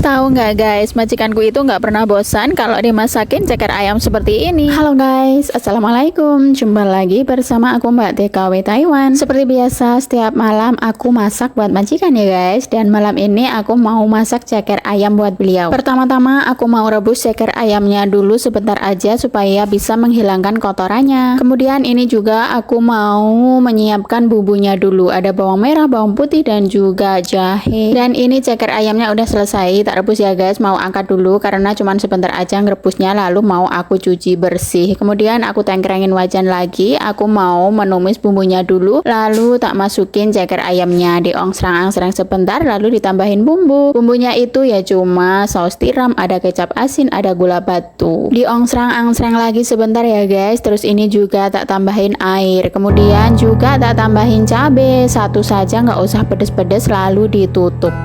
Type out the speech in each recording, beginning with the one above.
Tahu nggak guys, majikanku itu nggak pernah bosan kalau dimasakin ceker ayam seperti ini. Halo guys, assalamualaikum. Jumpa lagi bersama aku Mbak TKW Taiwan. Seperti biasa, setiap malam aku masak buat majikan ya guys. Dan malam ini aku mau masak ceker ayam buat beliau. Pertama-tama aku mau rebus ceker ayamnya dulu sebentar aja supaya bisa menghilangkan kotorannya. Kemudian ini juga aku mau menyiapkan bumbunya dulu. Ada bawang merah, bawang putih, dan juga jahe. Dan ini ceker ayamnya udah selesai tak rebus ya guys, mau angkat dulu karena cuman sebentar aja ngerebusnya, lalu mau aku cuci bersih. Kemudian aku tengkrengin wajan lagi, aku mau menumis bumbunya dulu, lalu tak masukin ceker ayamnya, diongsrang-angsrang sebentar lalu ditambahin bumbunya itu ya cuma saus tiram, ada kecap asin, ada gula batu, diongsrang-angsrang lagi sebentar ya guys. Terus ini juga tak tambahin air, kemudian juga tak tambahin cabai, satu saja nggak usah pedes-pedes, lalu ditutup.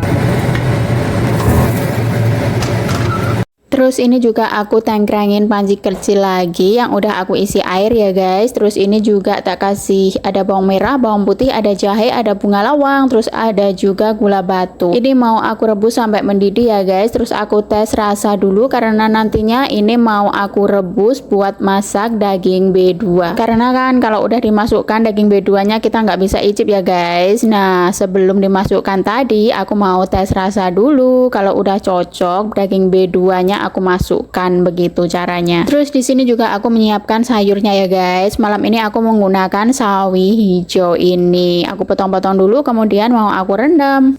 Terus ini juga aku tengkrengin panci kecil lagi yang udah aku isi air ya guys. Terus ini juga tak kasih, ada bawang merah, bawang putih, ada jahe, ada bunga lawang, terus ada juga gula batu. Ini mau aku rebus sampai mendidih ya guys. Terus aku tes rasa dulu karena nantinya ini mau aku rebus buat masak daging B2. Karena kan kalau udah dimasukkan daging B2 nya kita nggak bisa icip ya guys. Nah sebelum dimasukkan tadi aku mau tes rasa dulu, kalau udah cocok daging B2 nya aku masukkan, begitu caranya. Terus di sini juga aku menyiapkan sayurnya ya guys. Malam ini aku menggunakan sawi hijau ini. Aku potong-potong dulu, kemudian mau aku rendam.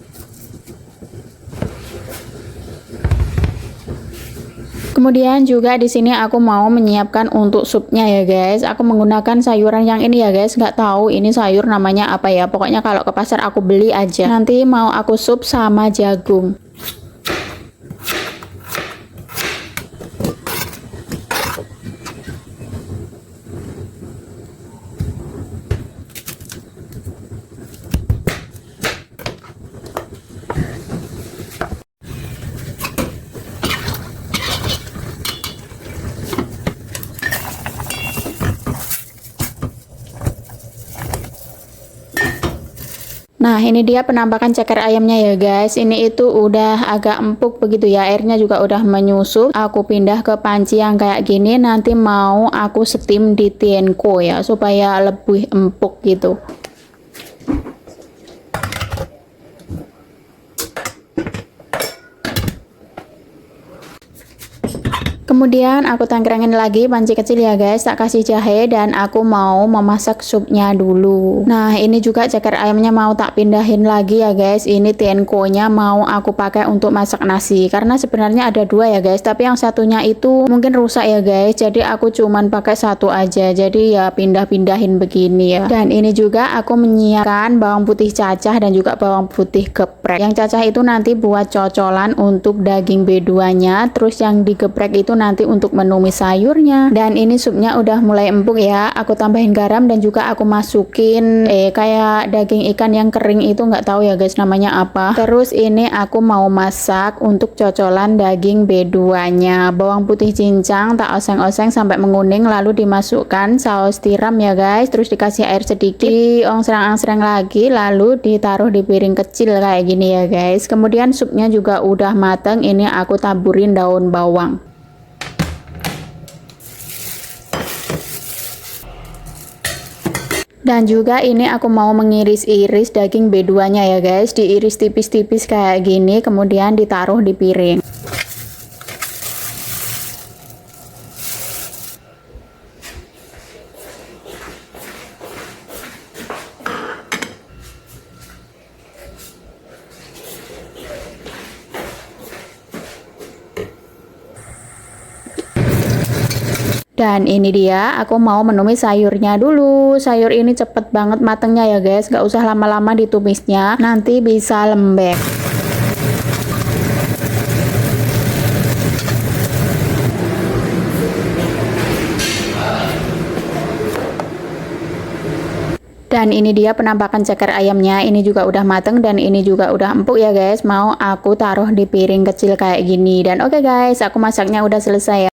Kemudian juga di sini aku mau menyiapkan untuk supnya ya guys. Aku menggunakan sayuran yang ini ya guys. Nggak tahu ini sayur namanya apa ya. Pokoknya kalau ke pasar aku beli aja. Nanti mau aku sup sama jagung. Nah ini dia penampakan ceker ayamnya ya guys. Ini itu udah agak empuk begitu ya, airnya juga udah menyusut. Aku pindah ke panci yang kayak gini, nanti mau aku steam di Tienko ya supaya lebih empuk gitu. Kemudian aku tangkrengin lagi panci kecil ya guys, tak kasih jahe dan aku mau memasak supnya dulu. Nah ini juga ceker ayamnya mau tak pindahin lagi ya guys. Ini Tienko nya mau aku pakai untuk masak nasi, karena sebenarnya ada dua ya guys, tapi yang satunya itu mungkin rusak ya guys, jadi aku cuman pakai satu aja, jadi ya pindah-pindahin begini ya. Dan ini juga aku menyiapkan bawang putih cacah dan juga bawang putih geprek. Yang cacah itu nanti buat cocolan untuk daging B2 nya, terus yang digeprek itu nanti untuk menumis sayurnya. Dan ini supnya udah mulai empuk ya, aku tambahin garam dan juga aku masukin kayak daging ikan yang kering itu, nggak tahu ya guys namanya apa. Terus ini aku mau masak untuk cocolan daging B2 nya. Bawang putih cincang tak oseng-oseng sampai menguning, lalu dimasukkan saus tiram ya guys, terus dikasih air sedikit, diosrang-osrang lagi, lalu ditaruh di piring kecil kayak gini ya guys. Kemudian supnya juga udah mateng, ini aku taburin daun bawang. Dan juga ini aku mau mengiris-iris daging B2 nya ya guys, diiris tipis-tipis kayak gini, kemudian ditaruh di piring. Dan ini dia, aku mau menumis sayurnya dulu. Sayur ini cepet banget matengnya ya guys, gak usah lama-lama ditumisnya, nanti bisa lembek. Dan ini dia penampakan ceker ayamnya, ini juga udah mateng dan ini juga udah empuk ya guys. Mau aku taruh di piring kecil kayak gini. Dan oke guys, aku masaknya udah selesai ya.